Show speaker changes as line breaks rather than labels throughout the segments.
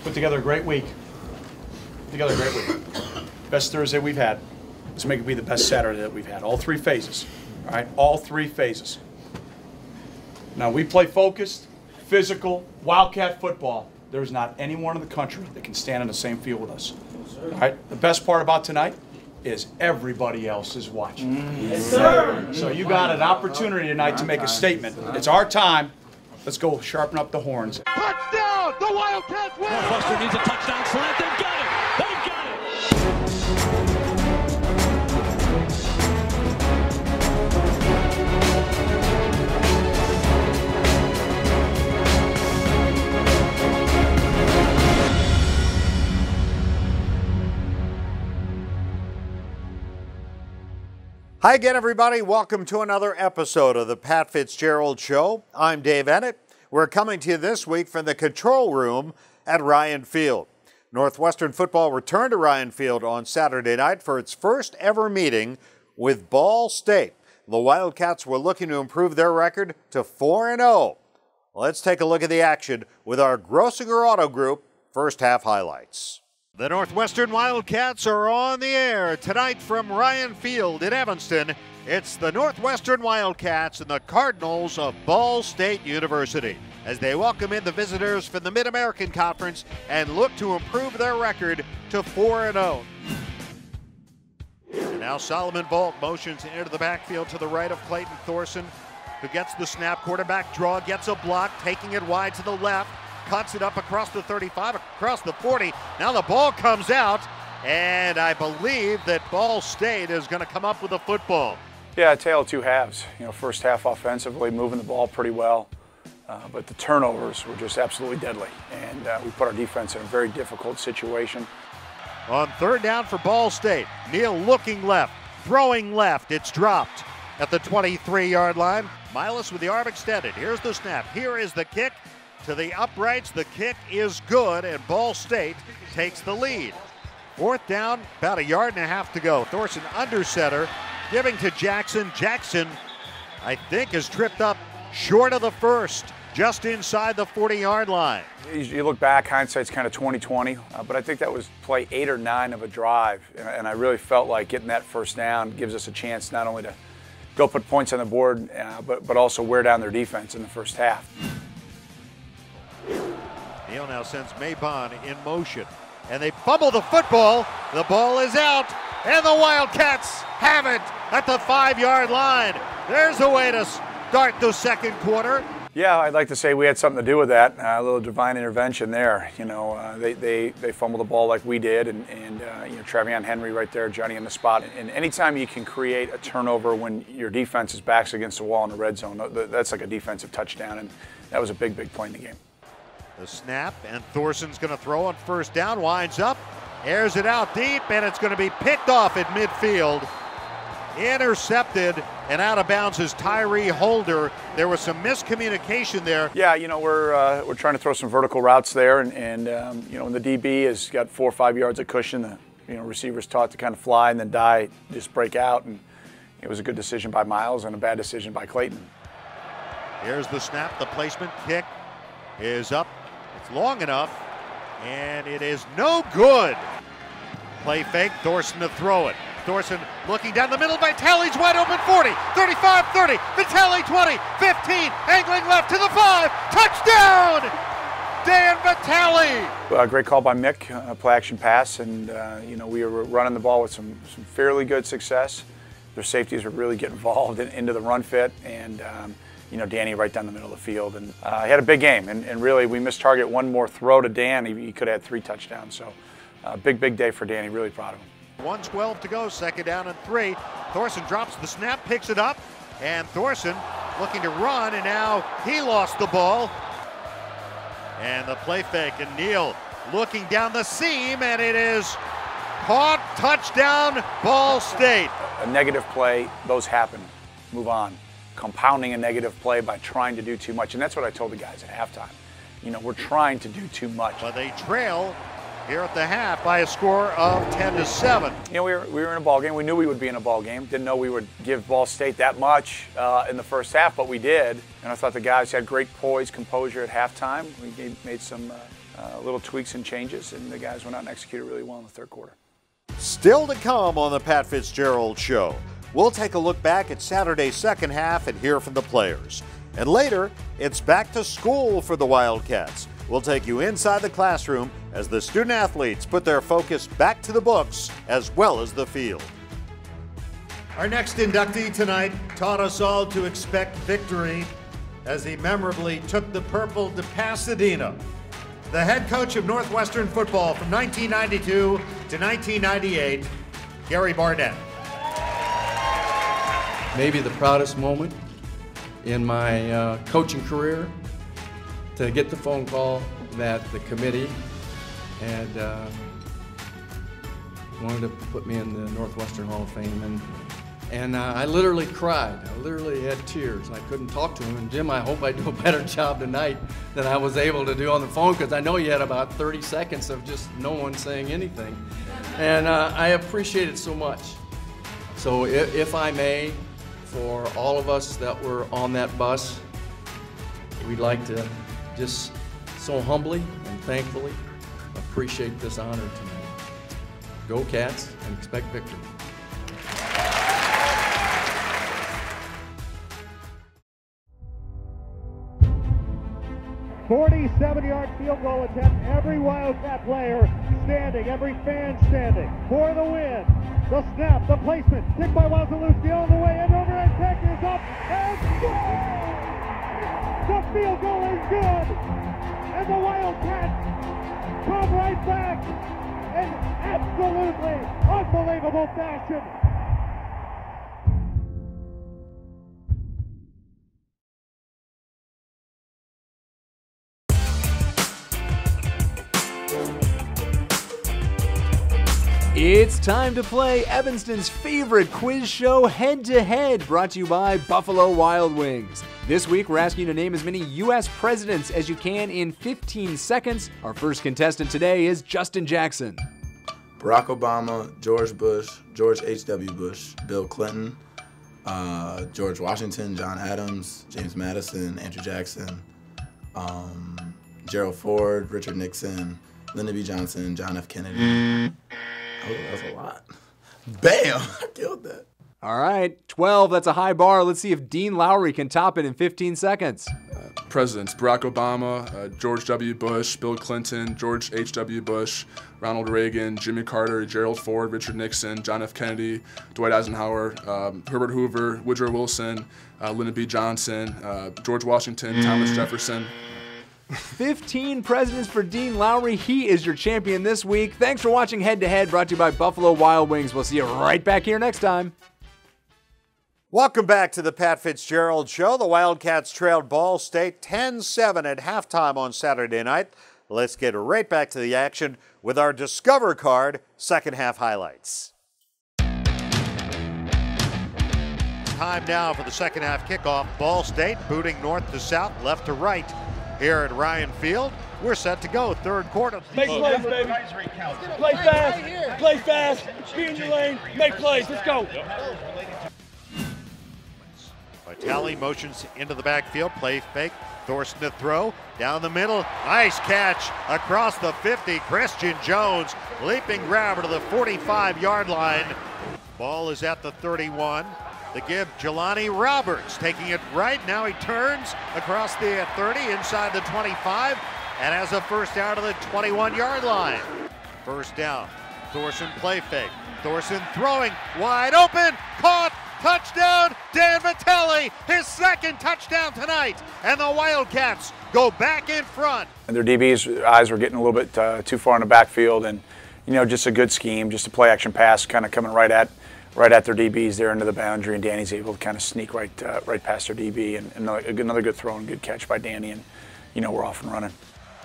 Put together a great week. Best Thursday we've had. Let's make it be the best Saturday that we've had. All three phases. All right, all three phases. Now we play focused, physical, Wildcat football. There's not anyone in the country that can stand on the same field with us. All right. The best part about tonight is everybody else is watching.
Yes, sir.
So you got an opportunity tonight to make a statement. It's our time. Let's go sharpen up the horns.
Touchdown! The Wildcats win!
Northwestern needs a touchdown slant. They've got it! They've got it!
Hi again, everybody. Welcome to another episode of the Pat Fitzgerald Show. I'm Dave Ennett. We're coming to you this week from the control room at Ryan Field. Northwestern football returned to Ryan Field on Saturday night for its first ever meeting with Ball State. The Wildcats were looking to improve their record to 4-0. Let's take a look at the action with our Grossinger Auto Group first half highlights. The Northwestern Wildcats are on the air tonight from Ryan Field in Evanston. It's the Northwestern Wildcats and the Cardinals of Ball State University as they welcome in the visitors from the Mid-American Conference and look to improve their record to 4-0. And now Solomon Volt motions into the backfield to the right of Clayton Thorson, who gets the snap, quarterback draw, gets a block, taking it wide to the left. Cuts it up across the 35, across the 40. Now the ball comes out, and I believe that Ball State is going to come up with a football.
Yeah, a tale of two halves. You know, first half offensively, moving the ball pretty well, but the turnovers were just absolutely deadly, and we put our defense in a very difficult situation.
On third down for Ball State, Neal looking left, throwing left. It's dropped at the 23-yard line. Milas with the arm extended. Here's the snap. Here is the kick. To the uprights, the kick is good, and Ball State takes the lead. Fourth down, about 1.5 yards to go. Thorson under center, giving to Jackson. Jackson, I think, is tripped up short of the first, just inside the 40-yard line.
You look back, hindsight's kind of 20/20, but I think that was play 8 or 9 of a drive, and I really felt like getting that first down gives us a chance not only to go put points on the board, but also wear down their defense in the first half.
Neal now sends Maybon in motion, and they fumble the football. The ball is out, and the Wildcats have it at the 5-yard line. There's a way to start the second quarter.
Yeah, I'd like to say we had something to do with that. A little divine intervention there. You know, they fumbled the ball like we did, and you know, Travion Henry right there, Johnny in the spot. And anytime you can create a turnover when your defense is backs against the wall in the red zone, that's like a defensive touchdown, and that was a big play in the game.
The snap, and Thorson's going to throw on first down, winds up, airs it out deep, and it's going to be picked off at midfield. Intercepted, and out of bounds is Tyree Holder. There was some miscommunication there.
Yeah, you know, we're trying to throw some vertical routes there, and you know, when the DB has got 4 or 5 yards of cushion, the receiver's taught to kind of fly and then die, just break out, and it was a good decision by Miles and a bad decision by Clayton.
Here's the snap, the placement, kick is up. It's long enough, and it is no good. Play fake, Thorson to throw it. Thorson looking down the middle, Vitale's wide open, 40, 35, 30, Vitale 20, 15, angling left to the 5, touchdown! Dan Vitale!
Great call by Mick, play action pass, and you know, we were running the ball with some fairly good success. Their safeties were really getting involved into the run fit, and you know, Danny right down the middle of the field, and he had a big game, and really we missed target one more throw to Dan, he could have had 3 touchdowns, so big day for Danny, really proud of him.
1:12 to go, second down and 3. Thorson drops the snap, picks it up, and Thorson looking to run, and now he lost the ball. And the play fake, and Neal looking down the seam, and it is caught, touchdown, Ball State.
A negative play, those happen, move on. Compounding a negative play by trying to do too much, and that's what I told the guys at halftime. You know, we're trying to do too much.
But they trail here at the half by a score of 10-7.
You know, we were in a ball game. We knew we would be in a ball game. Didn't know we would give Ball State that much in the first half, but we did. And I thought the guys had great poise, composure at halftime. We made some little tweaks and changes, and the guys went out and executed really well in the third quarter.
Still to come on the Pat Fitzgerald Show. We'll take a look back at Saturday's second half and hear from the players. And later, it's back to school for the Wildcats. We'll take you inside the classroom as the student athletes put their focus back to the books as well as the field. Our next inductee tonight taught us all to expect victory as he memorably took the purple to Pasadena. The head coach of Northwestern football from 1992 to 1998, Gary Barnett.
Maybe the proudest moment in my coaching career, to get the phone call that the committee had wanted to put me in the Northwestern Hall of Fame, and I literally cried. I literally had tears. I couldn't talk to him. And Jim, I hope I do a better job tonight than I was able to do on the phone, because I know you had about 30 seconds of just no one saying anything. And I appreciate it so much. So if I may, for all of us that were on that bus, we'd like to just so humbly and thankfully appreciate this honor tonight. Go Cats and expect victory.
47-yard field goal attempt. Every Wildcat player standing, every fan standing for the win. The snap, the placement, kick by Wazalewski on the way, and overhead kick is up and score! The field goal is good, and the Wildcats come right back in absolutely unbelievable fashion.
It's time to play Evanston's favorite quiz show, Head to Head, brought to you by Buffalo Wild Wings. This week, we're asking you to name as many U.S. presidents as you can in 15 seconds. Our first contestant today is Justin Jackson.
Barack Obama, George Bush, George H.W. Bush, Bill Clinton, George Washington, John Adams, James Madison, Andrew Jackson, Gerald Ford, Richard Nixon, Lyndon B. Johnson, John F. Kennedy. Oh, that's a lot. Bam! I killed that.
All right, 12, that's a high bar. Let's see if Dean Lowry can top it in 15 seconds.
Presidents: Barack Obama, George W. Bush, Bill Clinton, George H.W. Bush, Ronald Reagan, Jimmy Carter, Gerald Ford, Richard Nixon, John F. Kennedy, Dwight Eisenhower, Herbert Hoover, Woodrow Wilson, Lyndon B. Johnson, George Washington, Thomas Jefferson.
15 presidents for Dean Lowry. He is your champion this week. Thanks for watching Head to Head, brought to you by Buffalo Wild Wings. We'll see you right back here next time.
Welcome back to the Pat Fitzgerald Show. The Wildcats trailed Ball State 10-7 at halftime on Saturday night. Let's get right back to the action with our Discover Card second half highlights. Time now for the second half kickoff. Ball State booting north to south, left to right. Here at Ryan Field, we're set to go. Third quarter.
Make plays, baby. Play fast. Play fast. Be in your lane. Make plays. Let's go.
Vitale motions into the backfield. Play fake. Thorson to throw. Down the middle. Nice catch across the 50. Christian Jones leaping grabber to the 45-yard line. Ball is at the 31. The give, Jelani Roberts taking it right. Now he turns across the 30 inside the 25 and has a first down to the 21-yard line. First down. Thorson play fake. Thorson throwing wide open. Caught. Touchdown. Dan Vitale. His second touchdown tonight. And the Wildcats go back in front.
And their DB's eyes were getting a little bit too far in the backfield, and just a good scheme, just a play action pass kind of coming right at their DBs there into the boundary, and Danny's able to kind of sneak right past their DB, and another good throw and good catch by Danny, and we're off and running.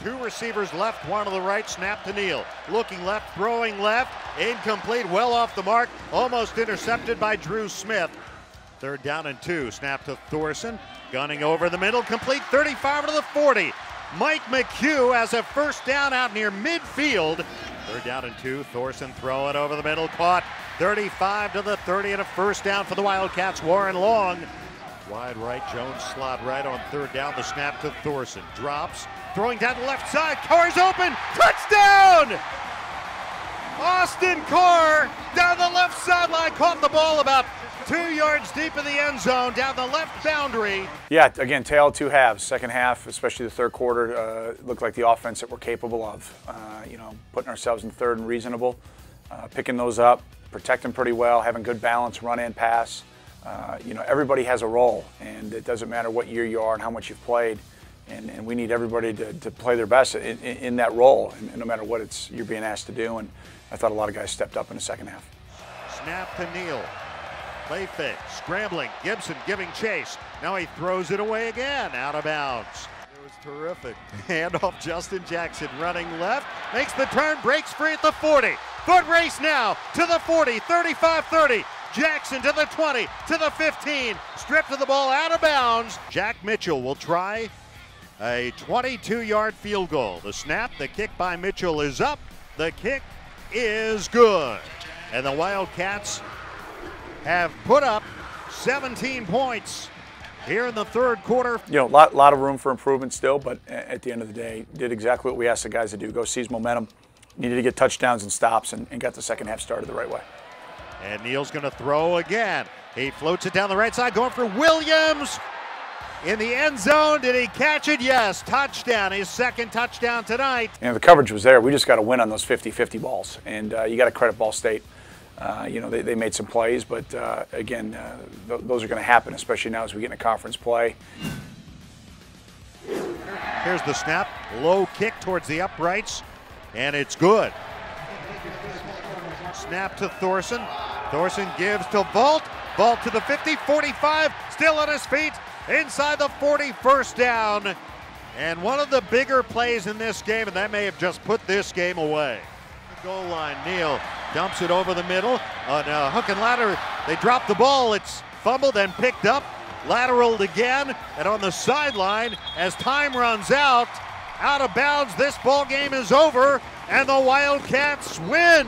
Two receivers left, one to the right, snap to Neal. Looking left, throwing left, incomplete, well off the mark, almost intercepted by Drew Smith. Third down and 2, snap to Thorson, gunning over the middle, complete 35 to the 40. Mike McHugh has a first down out near midfield, Third down and 2. Thorson throw it over the middle. Caught. 35 to the 30 and a first down for the Wildcats. Warren Long. Wide right. Jones slot right on third down. The snap to Thorson. Drops. Throwing down the left side. Carr's open. Touchdown! Austin Carr down the left sideline. Caught the ball about 2 yards deep in the end zone, down the left boundary.
Yeah, again, tale of two halves. Second half, especially the third quarter, looked like the offense that we're capable of. Putting ourselves in third and reasonable, picking those up, protecting pretty well, having good balance, run and pass. Everybody has a role, and it doesn't matter what year you are and how much you've played. And we need everybody to play their best in that role, and no matter what you're being asked to do. And I thought a lot of guys stepped up in the second half.
Snap to Neal. Play fake, scrambling, Gibson giving chase. Now he throws it away again, out of bounds. It was terrific. Handoff, Justin Jackson running left, makes the turn, breaks free at the 40. Foot race now to the 40, 35-30. Jackson to the 20, to the 15. Stripped of the ball, out of bounds. Jack Mitchell will try a 22-yard field goal. The snap, the kick by Mitchell is up. The kick is good. And the Wildcats have put up 17 points here in the third quarter.
Lot of room for improvement still, but at the end of the day, did exactly what we asked the guys to do. Go seize momentum. Needed to get touchdowns and stops, and got the second half started the right way.
And Neal's going to throw again. He floats it down the right side, going for Williams. In the end zone, did he catch it? Yes, touchdown, his second touchdown tonight.
The coverage was there. We just got to win on those 50-50 balls, and you got to credit Ball State. They made some plays, but again, those are going to happen, especially now as we get into conference play.
Here's the snap, low kick towards the uprights, and it's good. Snap to Thorson. Thorson gives to Vault. Vault to the 50, 45, still on his feet, inside the 40, first down. And one of the bigger plays in this game, and that may have just put this game away. Goal line, Neal dumps it over the middle on hook and ladder. They drop the ball. It's fumbled and picked up, lateraled again, and on the sideline as time runs out of bounds. This ball game is over, and the Wildcats win.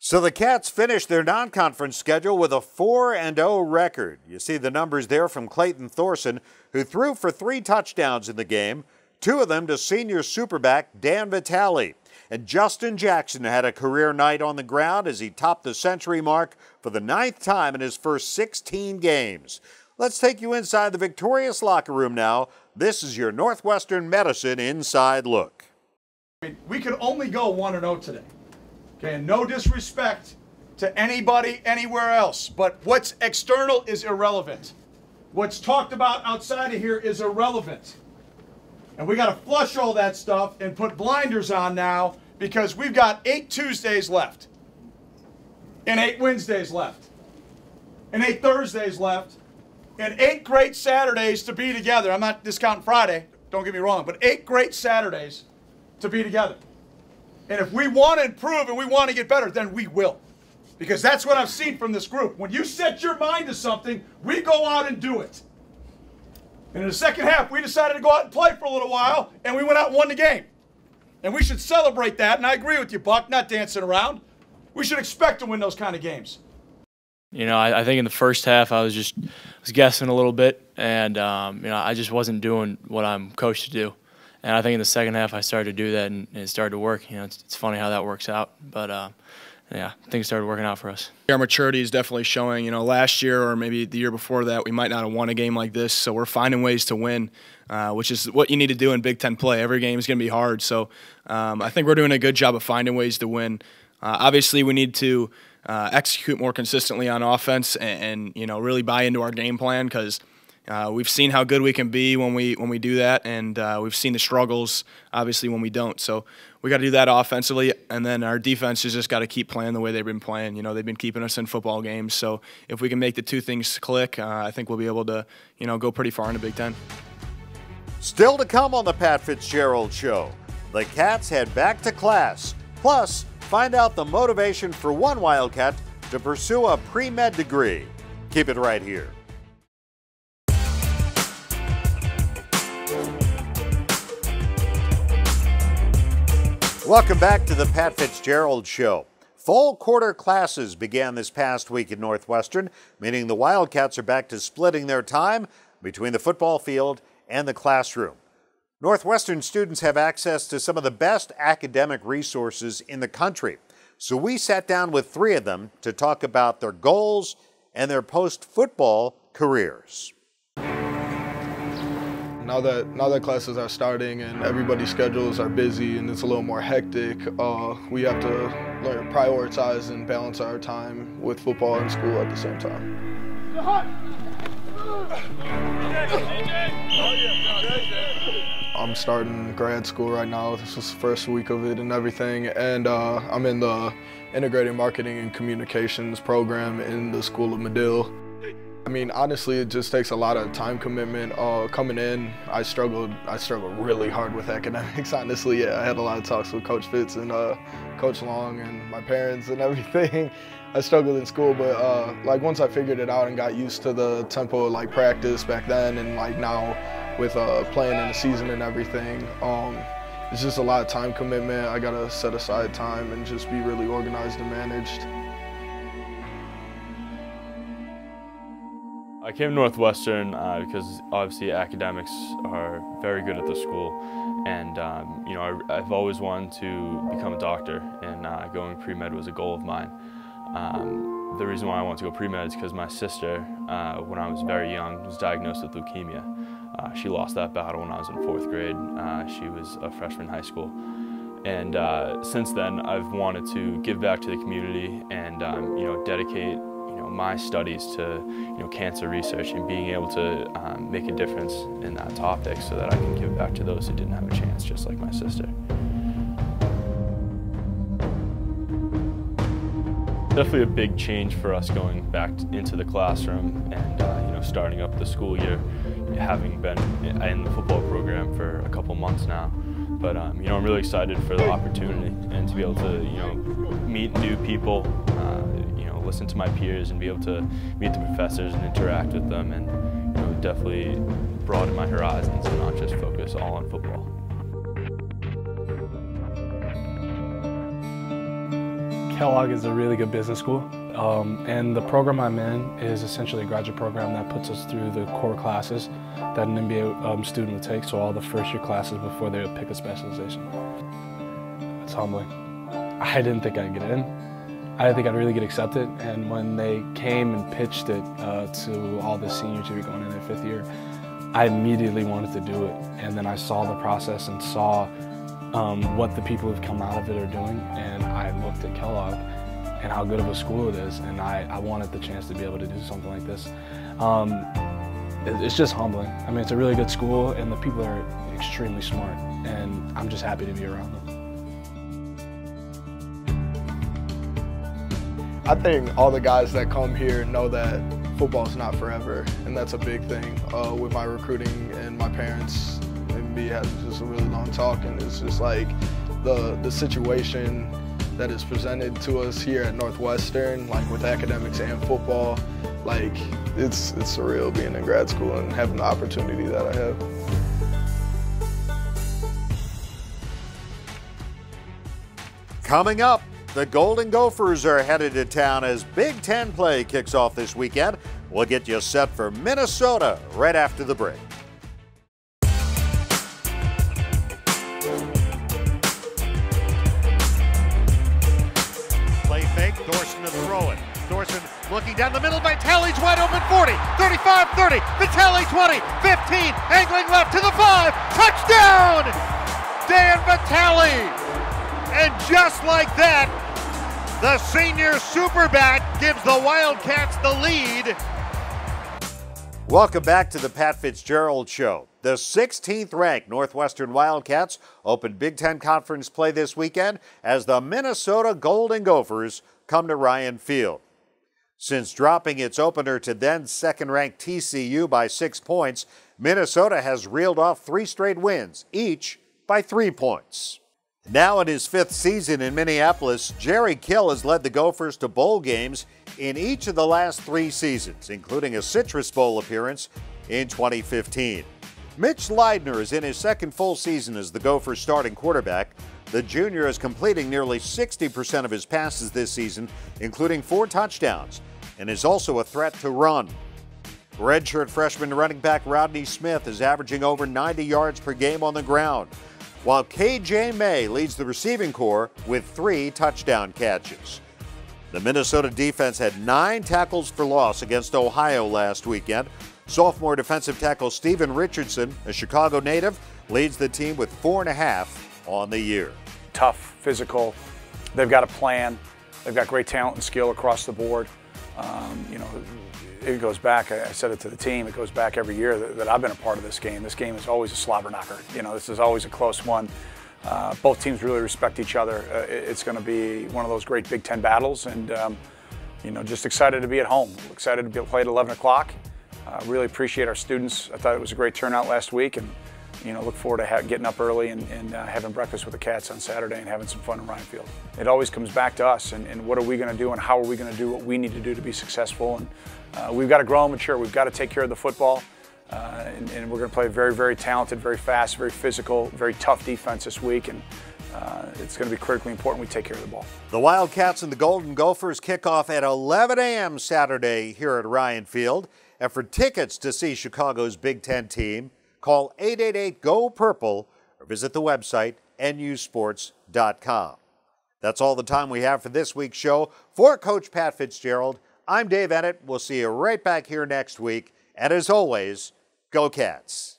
So the Cats finished their non-conference schedule with a 4-0 record. You see the numbers there from Clayton Thorson, who threw for 3 touchdowns in the game. 2 of them to senior superback Dan Vitale. And Justin Jackson had a career night on the ground as he topped the century mark for the 9th time in his first 16 games. Let's take you inside the victorious locker room now. This is your Northwestern Medicine Inside Look.
We could only go 1-0 today. Okay, and no disrespect to anybody anywhere else, but what's external is irrelevant. What's talked about outside of here is irrelevant. And we got to flush all that stuff and put blinders on now, because we've got 8 Tuesdays left, and 8 Wednesdays left, and 8 Thursdays left, and 8 great Saturdays to be together. I'm not discounting Friday, don't get me wrong, but 8 great Saturdays to be together. And if we want to improve and we want to get better, then we will. Because that's what I've seen from this group. When you set your mind to something, we go out and do it. And in the second half, we decided to go out and play for a little while, and we went out and won the game. And we should celebrate that, and I agree with you, Buck, not dancing around. We should expect to win those kind of games.
I think in the first half I was guessing a little bit, and I just wasn't doing what I'm coached to do. And I think in the second half I started to do that, and it started to work. It's funny how that works out, but things started working out for us.
Our maturity is definitely showing. Last year or maybe the year before that, we might not have won a game like this, so we're finding ways to win, which is what you need to do in Big Ten play. Every game is going to be hard, so I think we're doing a good job of finding ways to win. Obviously, we need to execute more consistently on offense and really buy into our game plan, because we've seen how good we can be when we do that, and we've seen the struggles, obviously, when we don't. So we got to do that offensively, and then our defense has just got to keep playing the way they've been playing. They've been keeping us in football games. So if we can make the 2 things click, I think we'll be able to, go pretty far in the Big Ten.
Still to come on the Pat Fitzgerald Show, the Cats head back to class. Plus, find out the motivation for one Wildcat to pursue a pre-med degree. Keep it right here. Welcome back to the Pat Fitzgerald Show. Fall quarter classes began this past week at Northwestern, meaning the Wildcats are back to splitting their time between the football field and the classroom. Northwestern students have access to some of the best academic resources in the country. So we sat down with 3 of them to talk about their goals and their post-football careers.
Now that classes are starting and everybody's schedules are busy and it's a little more hectic, we have to learn to prioritize and balance our time with football and school at the same time. I'm starting grad school right now. This is the first week of it and everything, and I'm in the Integrated Marketing and Communications program in the School of Medill. I mean, honestly, it just takes a lot of time commitment. Coming in, I struggled really hard with academics, honestly. Yeah, I had a lot of talks with Coach Fitz and Coach Long and my parents and everything. I struggled in school, but like once I figured it out and got used to the tempo of like practice back then and like now with playing in the season and everything, it's just a lot of time commitment. I gotta set aside time and just be really organized and managed.
I came to Northwestern because obviously academics are very good at the school, and you know, I've always wanted to become a doctor, and going pre-med was a goal of mine. The reason why I wanted to go pre-med is because my sister, when I was very young, was diagnosed with leukemia. She lost that battle when I was in 4th grade. She was a freshman in high school. And since then, I've wanted to give back to the community and you know, dedicate my studies to cancer research and being able to make a difference in that topic so that I can give back to those who didn't have a chance, just like my sister. Definitely a big change for us going back into the classroom and you know, starting up the school year, having been in the football program for a couple months now. But you know, I'm really excited for the opportunity and to be able to meet new people, listen to my peers and be able to meet the professors and interact with them, and definitely broaden my horizons and not just focus all on football.
Kellogg is a really good business school, and the program I'm in is essentially a graduate program that puts us through the core classes that an MBA student would take, so all the first-year classes before they would pick a specialization. It's humbling. I didn't think I'd get in. I didn't think I'd really get accepted, and when they came and pitched it to all the seniors who were going in their 5th year, I immediately wanted to do it, and then I saw the process and saw what the people who've come out of it are doing, and I looked at Kellogg and how good of a school it is, and I wanted the chance to be able to do something like this. It's just humbling. I mean, it's a really good school, and the people are extremely smart, and I'm just happy to be around them.
I think all the guys that come here know that football's not forever, and that's a big thing. With my recruiting and my parents and me had just a really long talk, and it's just like the situation that is presented to us here at Northwestern, like with academics and football, like it's surreal being in grad school and having the opportunity that I have.
Coming up, the Golden Gophers are headed to town as Big Ten play kicks off this weekend. We'll get you set for Minnesota right after the break. Play fake, Thorson to throw it. Thorson looking down the middle, Vitale's wide open, 40, 35, 30, Vitale 20, 15, angling left to the 5, touchdown! Dan Vitale! And just like that, the senior superbat gives the Wildcats the lead. Welcome back to the Pat Fitzgerald Show. The 16th ranked Northwestern Wildcats open Big Ten Conference play this weekend as the Minnesota Golden Gophers come to Ryan Field. Since dropping its opener to then second-ranked TCU by 6 points, Minnesota has reeled off 3 straight wins, each by 3 points. Now in his 5th season in Minneapolis, Jerry Kill has led the Gophers to bowl games in each of the last 3 seasons, including a Citrus Bowl appearance in 2015. Mitch Leidner is in his second full season as the Gophers' starting quarterback. The junior is completing nearly 60% of his passes this season, including 4 touchdowns, and is also a threat to run. Redshirt freshman running back Rodney Smith is averaging over 90 yards per game on the ground, while KJ May leads the receiving corps with 3 touchdown catches. The Minnesota defense had 9 tackles for loss against Ohio last weekend. Sophomore defensive tackle Steven Richardson, a Chicago native, leads the team with 4.5 on the year.
Tough, physical. They've got a plan. They've got great talent and skill across the board. You know, it goes back, I said it to the team, it goes back every year that I've been a part of this game. This game is always a slobber knocker. You know, this is always a close one. Both teams really respect each other. It's going to be one of those great Big Ten battles, and you know, just excited to be at home. Excited to play at 11 o'clock. Really appreciate our students. I thought it was a great turnout last week, and you know, look forward to getting up early and having breakfast with the Cats on Saturday and having some fun in Ryan Field. It always comes back to us, and what are we going to do, and how are we going to do what we need to do to be successful. And we've got to grow and mature. We've got to take care of the football. And we're going to play very, very talented, very fast, very physical, very tough defense this week, and it's going to be critically important we take care of the ball.
The Wildcats and the Golden Gophers kick off at 11 a.m. Saturday here at Ryan Field. And for tickets to see Chicago's Big Ten team, call 888-GO-PURPLE or visit the website nusports.com. That's all the time we have for this week's show. For Coach Pat Fitzgerald, I'm Dave Ennett. We'll see you right back here next week. And as always, Go Cats!